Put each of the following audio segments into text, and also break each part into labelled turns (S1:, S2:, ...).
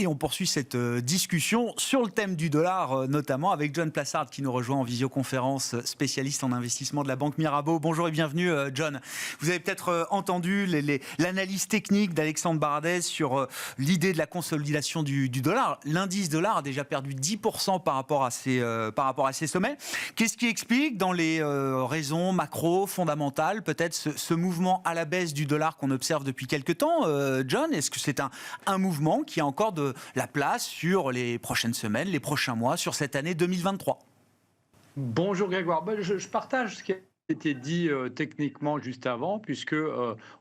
S1: et on poursuit cette discussion sur le thème du dollar, notamment avec John Plassard qui nous rejoint en visioconférence, spécialiste en investissement de la Banque Mirabeau. Bonjour et bienvenue John. Vous avez peut-être entendu l'analyse technique d'Alexandre Baradez sur l'idée de la consolidation du dollar. L'indice dollar a déjà perdu 10% par rapport à ses sommets. Qu'est-ce qui explique dans les raisons macro, fondamentales, peut-être ce mouvement à la baisse du dollar qu'on observe depuis quelques temps, John? Est-ce que c'est un mouvement qui a encore de la place sur les prochaines semaines, les prochains mois, sur cette année 2023?
S2: Bonjour Grégoire, je partage ce qui a été dit techniquement juste avant, puisque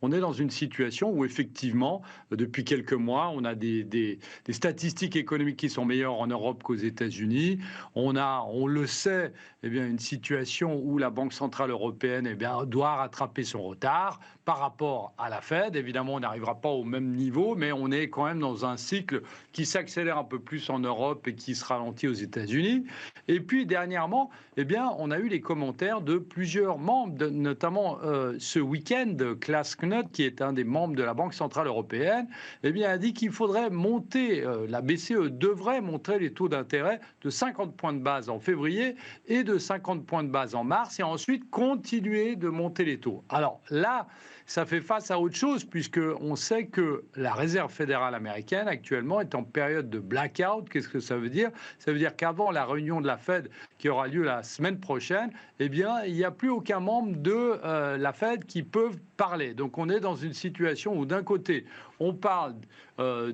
S2: on est dans une situation où effectivement, depuis quelques mois, on a des statistiques économiques qui sont meilleures en Europe qu'aux États-Unis. On le sait, une situation où la Banque centrale européenne doit rattraper son retard par rapport à la Fed. Évidemment, on n'arrivera pas au même niveau, mais on est quand même dans un cycle qui s'accélère un peu plus en Europe et qui se ralentit aux États-Unis. Et puis, dernièrement, on a eu les commentaires de plusieurs membres, notamment ce week-end, Klaas Knot, qui est un des membres de la Banque centrale européenne, a dit qu'il faudrait monter, la BCE devrait monter les taux d'intérêt de 50 points de base en février et de 50 points de base en mars, et ensuite continuer de monter les taux. Alors là, ça fait face à autre chose, puisqu'on sait que la Réserve fédérale américaine, actuellement, est en période de blackout. Qu'est-ce que ça veut dire? Ça veut dire qu'avant la réunion de la Fed, qui aura lieu la semaine prochaine, il n'y a plus aucun membre de la Fed qui peut parler. Donc on est dans une situation où d'un côté, on parle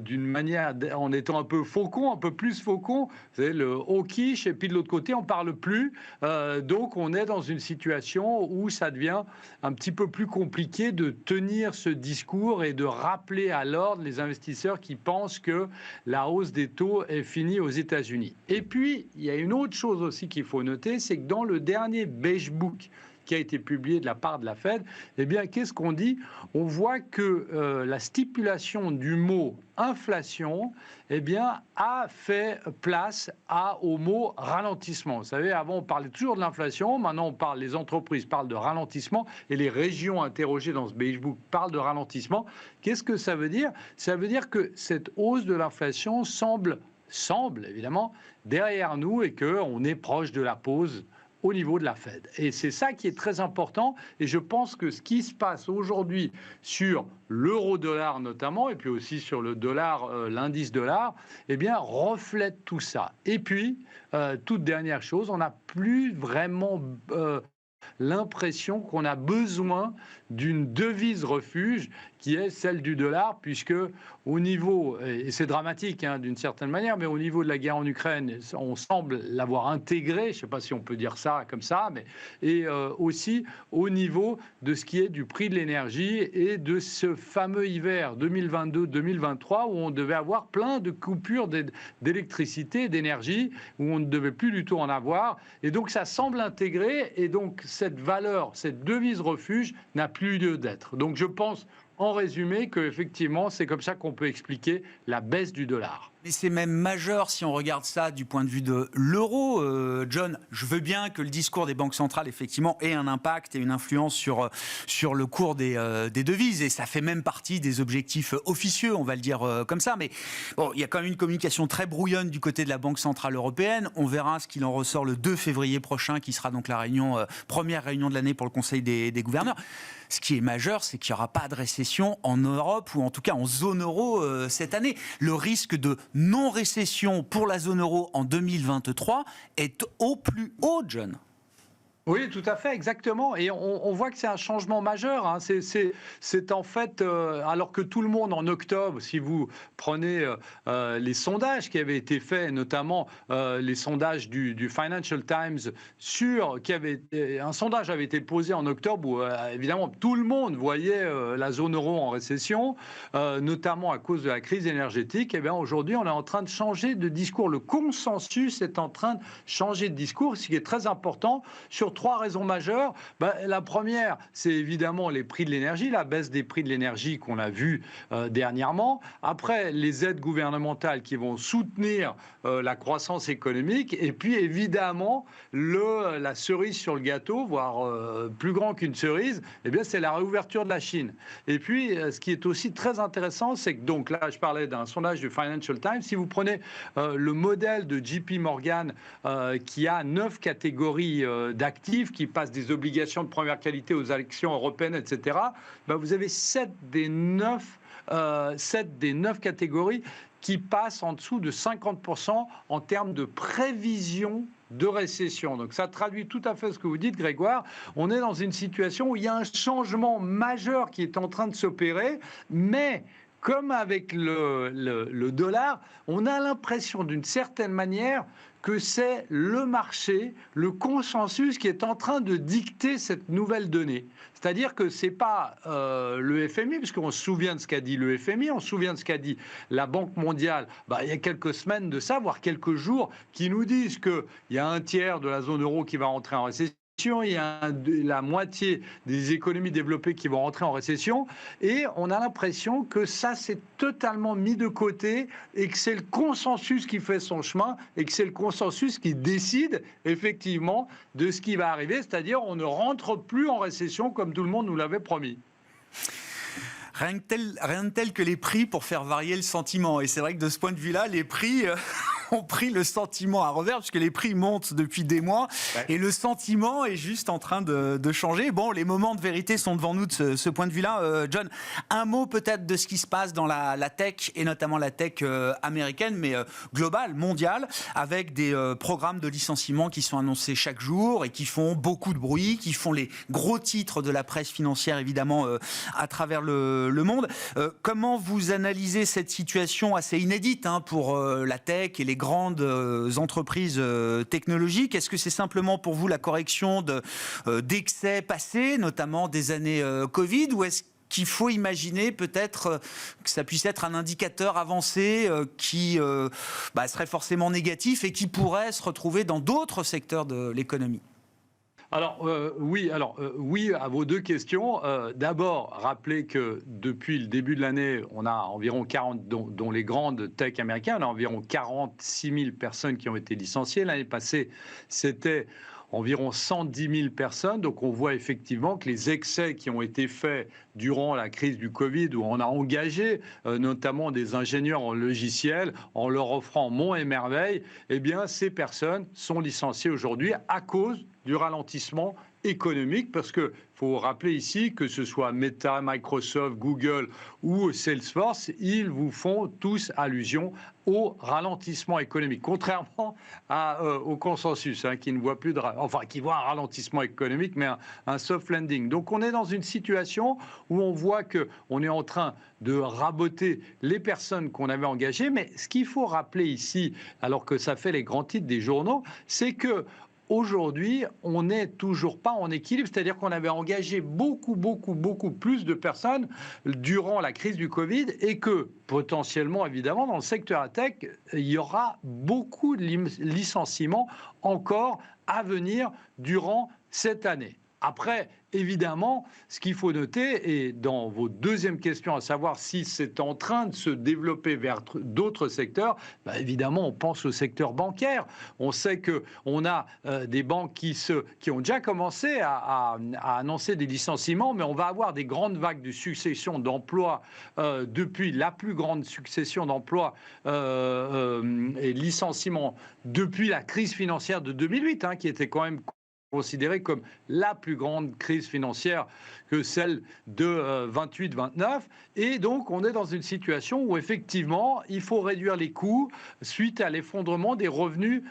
S2: d'une manière, en étant un peu faucon, un peu plus faucon, vous savez, le hawkish, et puis de l'autre côté, on ne parle plus. Donc on est dans une situation où ça devient un petit peu plus compliqué de tenir ce discours et de rappeler à l'ordre les investisseurs qui pensent que la hausse des taux est finie aux États-Unis. Et puis, il y a une autre chose aussi qu'il faut noter, c'est que dans le dernier Beige Book qui a été publié de la part de la Fed, qu'est-ce qu'on dit? On voit que la stipulation du mot inflation, a fait place au mot ralentissement. Vous savez, avant, on parlait toujours de l'inflation, maintenant, les entreprises parlent de ralentissement, et les régions interrogées dans ce Beige Book parlent de ralentissement. Qu'est-ce que ça veut dire? Ça veut dire que cette hausse de l'inflation semble évidemment derrière nous, et qu'on est proche de la pause au niveau de la Fed. Et c'est ça qui est très important. Et je pense que ce qui se passe aujourd'hui sur l'euro-dollar notamment, et puis aussi sur le dollar, l'indice dollar, reflète tout ça. Et puis, toute dernière chose, on n'a plus vraiment l'impression qu'on a besoin d'une devise refuge qui est celle du dollar, puisque au niveau, et c'est dramatique d'une certaine manière, mais au niveau de la guerre en Ukraine, on semble l'avoir intégré, je ne sais pas si on peut dire ça comme ça, et aussi au niveau de ce qui est du prix de l'énergie et de ce fameux hiver 2022-2023 où on devait avoir plein de coupures d'électricité, d'énergie, où on ne devait plus du tout en avoir, et donc ça semble intégré, et donc cette valeur, cette devise refuge n'a plus lieu d'être. Donc je pense, en résumé, qu'effectivement, c'est comme ça qu'on peut expliquer la baisse du dollar.
S1: Mais c'est même majeur si on regarde ça du point de vue de l'euro. John, je veux bien que le discours des banques centrales, effectivement, ait un impact et une influence sur le cours des devises. Et ça fait même partie des objectifs officieux, on va le dire comme ça. Mais bon, il y a quand même une communication très brouillonne du côté de la Banque centrale européenne. On verra ce qu'il en ressort le 2 février prochain, qui sera donc la première réunion de l'année pour le Conseil des gouverneurs. Ce qui est majeur, c'est qu'il n'y aura pas de récession en Europe, ou en tout cas en zone euro cette année. Le risque de non-récession pour la zone euro en 2023 est au plus haut, John.
S2: Oui, tout à fait, exactement. Et on voit que c'est un changement majeur. C'est en fait, alors que tout le monde en octobre, si vous prenez les sondages qui avaient été faits, notamment les sondages du Financial Times, un sondage avait été posé en octobre où évidemment tout le monde voyait la zone euro en récession, notamment à cause de la crise énergétique. Aujourd'hui, on est en train de changer de discours. Le consensus est en train de changer de discours, ce qui est très important, surtout sur 3 raisons majeures. La première, c'est évidemment les prix de l'énergie, la baisse des prix de l'énergie qu'on a vu dernièrement. Après, les aides gouvernementales qui vont soutenir la croissance économique. Et puis, évidemment, la cerise sur le gâteau, voire plus grand qu'une cerise, eh bien, c'est la réouverture de la Chine. Et puis, ce qui est aussi très intéressant, c'est que, donc là, je parlais d'un sondage du Financial Times. Si vous prenez le modèle de JP Morgan, qui a 9 catégories d'actifs, qui passent des obligations de première qualité aux actions européennes, etc., vous avez 7 des 9 catégories qui passent en dessous de 50% en termes de prévision de récession. Donc ça traduit tout à fait ce que vous dites, Grégoire. On est dans une situation où il y a un changement majeur qui est en train de s'opérer, mais comme avec le dollar, on a l'impression d'une certaine manière que c'est le marché, le consensus qui est en train de dicter cette nouvelle donnée. C'est-à-dire que ce n'est pas le FMI, puisqu'on se souvient de ce qu'a dit le FMI, on se souvient de ce qu'a dit la Banque mondiale il y a quelques semaines de ça, voire quelques jours, qui nous disent qu'il y a un tiers de la zone euro qui va rentrer en récession. Il y a la moitié des économies développées qui vont rentrer en récession et on a l'impression que ça s'est totalement mis de côté et que c'est le consensus qui fait son chemin et que c'est le consensus qui décide effectivement de ce qui va arriver, c'est-à-dire on ne rentre plus en récession comme tout le monde nous l'avait promis.
S1: Rien de tel que les prix pour faire varier le sentiment. Et c'est vrai que de ce point de vue-là, les prix ont pris le sentiment à revers, puisque les prix montent depuis des mois, et le sentiment est juste en train de changer. Bon, les moments de vérité sont devant nous de ce point de vue-là. John, un mot peut-être de ce qui se passe dans la tech, et notamment la tech américaine, mais globale, mondiale, avec des programmes de licenciement qui sont annoncés chaque jour et qui font beaucoup de bruit, qui font les gros titres de la presse financière, évidemment, à travers le monde. Comment vous analysez cette situation assez inédite pour la tech et les grandes entreprises technologiques? Est-ce que c'est simplement pour vous la correction d'excès passés, notamment des années Covid, ou est-ce qu'il faut imaginer peut-être que ça puisse être un indicateur avancé qui serait forcément négatif et qui pourrait se retrouver dans d'autres secteurs de l'économie?
S2: Alors, oui, à vos deux questions. D'abord, rappelez que depuis le début de l'année, on a environ 40, dont les grandes tech américaines, on a environ 46 000 personnes qui ont été licenciées. L'année passée, c'était environ 110 000 personnes. Donc, on voit effectivement que les excès qui ont été faits durant la crise du Covid, où on a engagé notamment des ingénieurs en logiciel, en leur offrant monts et merveilles, eh bien, ces personnes sont licenciées aujourd'hui à cause du ralentissement économique, parce qu'il faut rappeler ici que ce soit Meta, Microsoft, Google ou Salesforce, ils vous font tous allusion au ralentissement économique, contrairement au consensus, qui ne voit plus qui voit un ralentissement économique, mais un soft landing. Donc on est dans une situation où on voit qu'on est en train de raboter les personnes qu'on avait engagées, mais ce qu'il faut rappeler ici, alors que ça fait les grands titres des journaux, c'est que aujourd'hui, on n'est toujours pas en équilibre, c'est-à-dire qu'on avait engagé beaucoup plus de personnes durant la crise du Covid et que potentiellement, évidemment, dans le secteur tech, il y aura beaucoup de licenciements encore à venir durant cette année. Après, évidemment, ce qu'il faut noter, et dans vos deuxième question, à savoir si c'est en train de se développer vers d'autres secteurs, évidemment, on pense au secteur bancaire. On sait qu'on a des banques qui ont déjà commencé à annoncer des licenciements, mais on va avoir des grandes vagues de succession d'emplois depuis la plus grande succession d'emplois et licenciements depuis la crise financière de 2008, qui était quand même considérée comme la plus grande crise financière que celle de 28-29. Et donc, on est dans une situation où, effectivement, il faut réduire les coûts suite à l'effondrement des revenus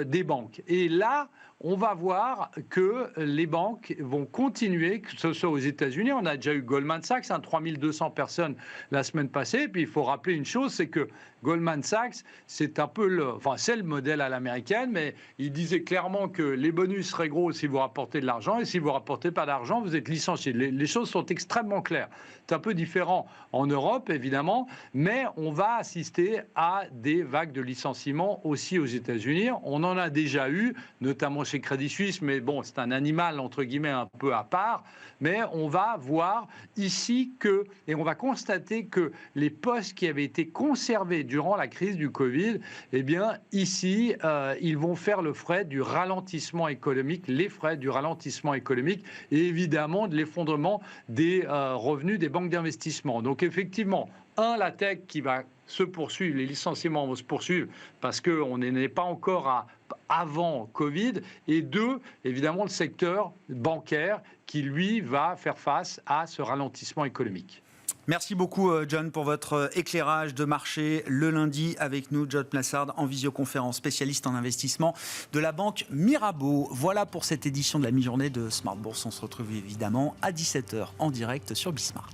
S2: des banques. Et là, on va voir que les banques vont continuer, que ce soit aux États-Unis. On a déjà eu Goldman Sachs, 3200 personnes la semaine passée. Et puis, il faut rappeler une chose, c'est que Goldman Sachs, c'est un peu c'est le modèle à l'américaine, mais il disait clairement que les bonus seraient gros si vous rapportez de l'argent, et si vous rapportez pas d'argent, vous êtes licencié. Les choses sont extrêmement claires. C'est un peu différent en Europe, évidemment, mais on va assister à des vagues de licenciements aussi aux États-Unis. On en a déjà eu, notamment chez Crédit Suisse, mais bon, c'est un animal, entre guillemets, un peu à part. Mais on va voir ici et on va constater que les postes qui avaient été conservés durant la crise du Covid, eh bien, ici, ils vont faire le frais du ralentissement économique, les frais du ralentissement économique et évidemment de l'effondrement des revenus des banques d'investissement. Donc, effectivement, la tech qui va se poursuivre, les licenciements vont se poursuivre parce qu'on n'est pas encore avant Covid, et 2, évidemment, le secteur bancaire qui, lui, va faire face à ce ralentissement économique.
S1: Merci beaucoup, John, pour votre éclairage de marché le lundi avec nous. John Plassard en visioconférence, spécialiste en investissement de la banque Mirabeau. Voilà pour cette édition de la mi-journée de Smart Bourse. On se retrouve évidemment à 17h en direct sur Bismart.